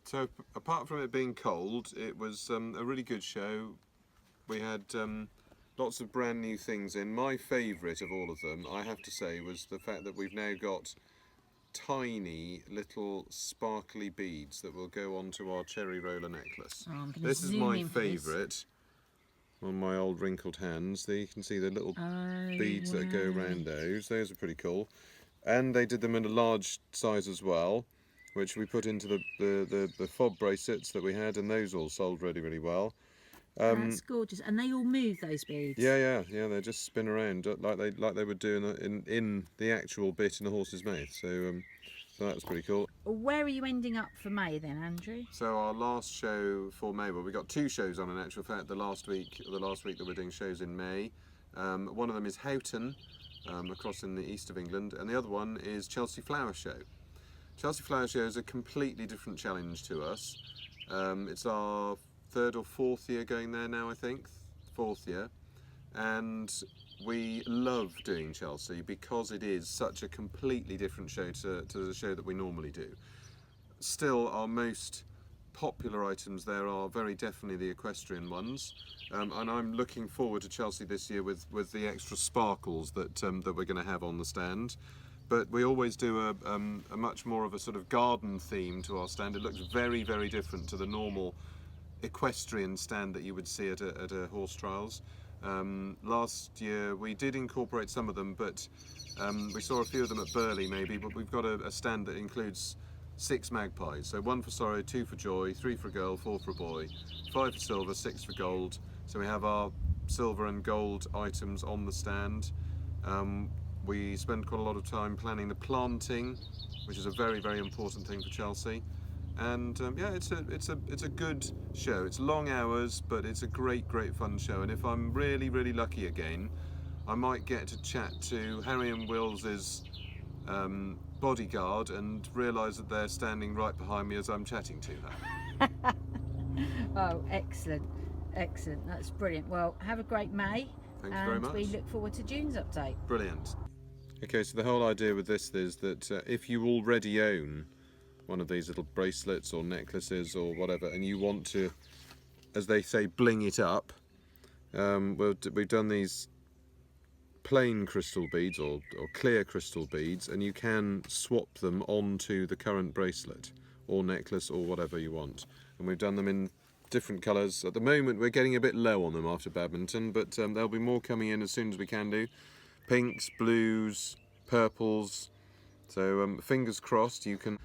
So apart from it being cold, it was a really good show. We had lots of brand new things in. My favourite of all of them, I have to say, was the fact that we've now got tiny little sparkly beads that will go onto our cherry roller necklace. Oh, This is my favourite on my old wrinkled hands. There you can see the little beads that go around those. Those are pretty cool. And they did them in a large size as well, which we put into the fob bracelets that we had, and those all sold really, really well. That's gorgeous, and they all move, those beads. Yeah. They just spin around like they would do in the actual bit in the horse's mouth. So so that's pretty cool. Where are you ending up for May then, Andrew? So our last show for May, well, we got 2 shows on in actual fact. The last week that we're doing shows in May. One of them is Houghton, across in the east of England, and the other one is Chelsea Flower Show. Chelsea Flower Show is a completely different challenge to us. It's our 3rd or 4th year going there now, I think, 4th year, and we love doing Chelsea because it is such a completely different show to the show that we normally do. Still, our most popular items there are very definitely the equestrian ones, and I'm looking forward to Chelsea this year with the extra sparkles that we're going to have on the stand. But we always do a much more of a sort of garden theme to our stand. It looks very, very different to the normal equestrian stand that you would see at a horse trials. Last year we did incorporate some of them, but we saw a few of them at Burley maybe, but we've got a stand that includes 6 magpies. So 1 for sorrow, 2 for joy, 3 for a girl, 4 for a boy, 5 for silver, 6 for gold. So we have our silver and gold items on the stand. We spend quite a lot of time planning the planting, which is a very, very important thing for Chelsea. And yeah, it's a good show. It's long hours, but it's a great fun show. And if I'm really, really lucky again, I might get to chat to Harry and Wills's bodyguard and realise that they're standing right behind me as I'm chatting to her. Oh, excellent. That's brilliant. Well, have a great May. Thank you very much. And we look forward to June's update. Brilliant. Okay, so the whole idea with this is that if you already own one of these little bracelets or necklaces or whatever, and you want to, as they say, bling it up, we've done these plain crystal beads or clear crystal beads, and you can swap them onto the current bracelet or necklace or whatever you want. And we've done them in different colours. At the moment we're getting a bit low on them after badminton, but there'll be more coming in as soon as we can do. Pinks, blues, purples, so fingers crossed you can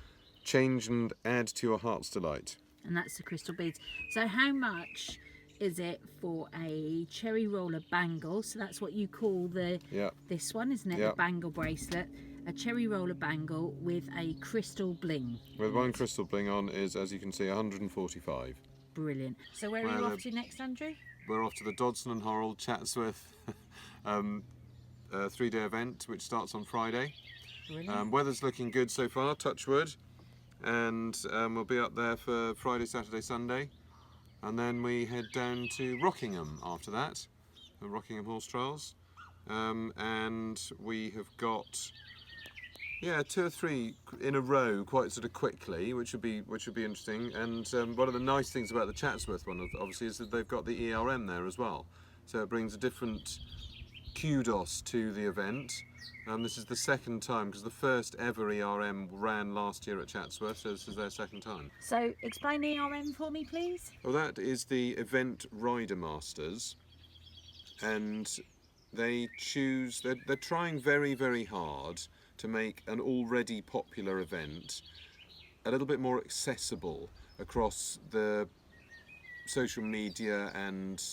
change and add to your heart's delight. And that's the crystal beads. So how much is it for a cherry roller bangle? So that's what you call this one, isn't it? The bangle bracelet. A cherry roller bangle with a crystal bling. With one crystal bling on is, as you can see, 145. Brilliant. So where are you off to next, Andrew? We're off to the Dodson and Horrell Chatsworth 3-day event, which starts on Friday. Weather's looking good so far, touch wood, and we'll be up there for Friday, Saturday, Sunday, and then we head down to Rockingham after that, the Rockingham Horse Trials, and we have got 2 or 3 in a row quite sort of quickly, which would be interesting. And one of the nice things about the Chatsworth one obviously is that they've got the ERM there as well, so it brings a different kudos to the event. This is the 2nd time, because the first ever ERM ran last year at Chatsworth, so this is their 2nd time. So explain ERM for me, please. Well, that is the Event Rider Masters, and they're trying very, very hard to make an already popular event a little bit more accessible across the social media and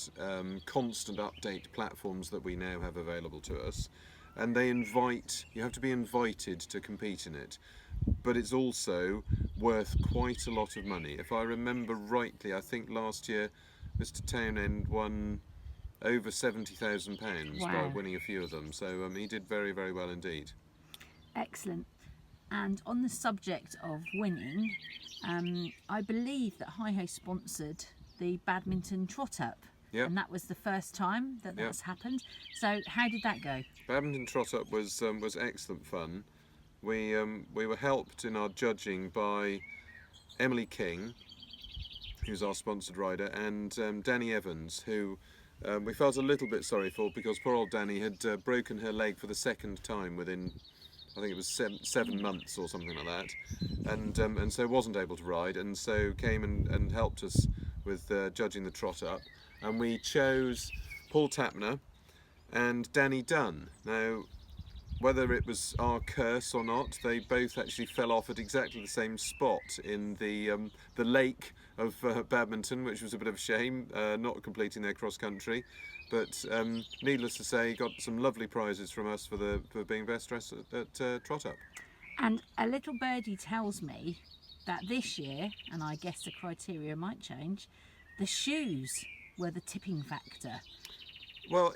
constant update platforms that we now have available to us. And you have to be invited to compete in it, but it's also worth quite a lot of money. If I remember rightly, I think last year Mr. Townend won over £70,000 by winning a few of them, so he did very, very well indeed. Excellent. And on the subject of winning, I believe that Hiho sponsored the Badminton Trot Up. Yep. And that was the first time that that's happened. So how did that go? Badminton Trot Up was excellent fun. We were helped in our judging by Emily King, who's our sponsored rider, and Danny Evans, who we felt a little bit sorry for because poor old Danny had broken her leg for the second time within, I think it was 7 months or something like that, and so wasn't able to ride, and so came and helped us with judging the trot up, and we chose Paul Tapner and Danny Dunn. Now, whether it was our curse or not, they both actually fell off at exactly the same spot in the lake of Badminton, which was a bit of a shame, not completing their cross country. But needless to say, got some lovely prizes from us for being best dressed at Trot Up. And a little birdie tells me that this year, and I guess the criteria might change, the shoes were the tipping factor. Well,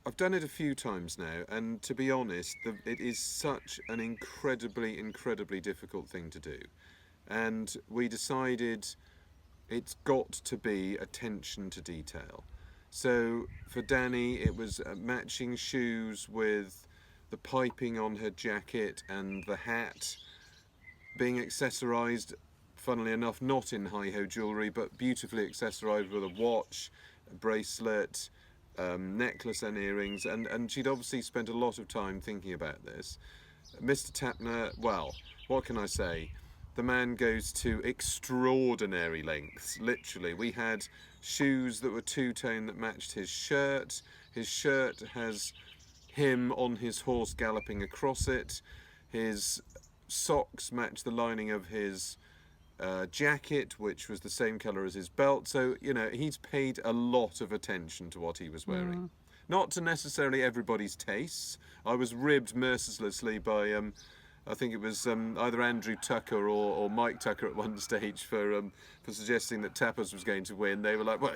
I've done it a few times now, and to be honest, it is such an incredibly difficult thing to do. And we decided it's got to be attention to detail. So for Danny, it was matching shoes with the piping on her jacket and the hat, being accessorised, funnily enough, not in Hiho jewellery, but beautifully accessorised with a watch, a bracelet, necklace and earrings, and she'd obviously spent a lot of time thinking about this. Mr. Tapner, well, what can I say? The man goes to extraordinary lengths, literally. We had shoes that were two-tone that matched his shirt. His shirt has him on his horse galloping across it. His socks match the lining of his jacket, which was the same colour as his belt. So, you know, he's paid a lot of attention to what he was wearing. Not to necessarily everybody's tastes. I was ribbed mercilessly by I think it was either Andrew Tucker or Mike Tucker at one stage for suggesting that Tappers was going to win. They were like, well,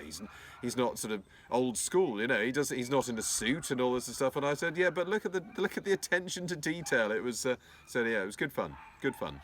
he's not sort of old school, you know. He's not in a suit and all this stuff. And I said, yeah, but look at the attention to detail. It was so yeah, it was good fun. Good fun.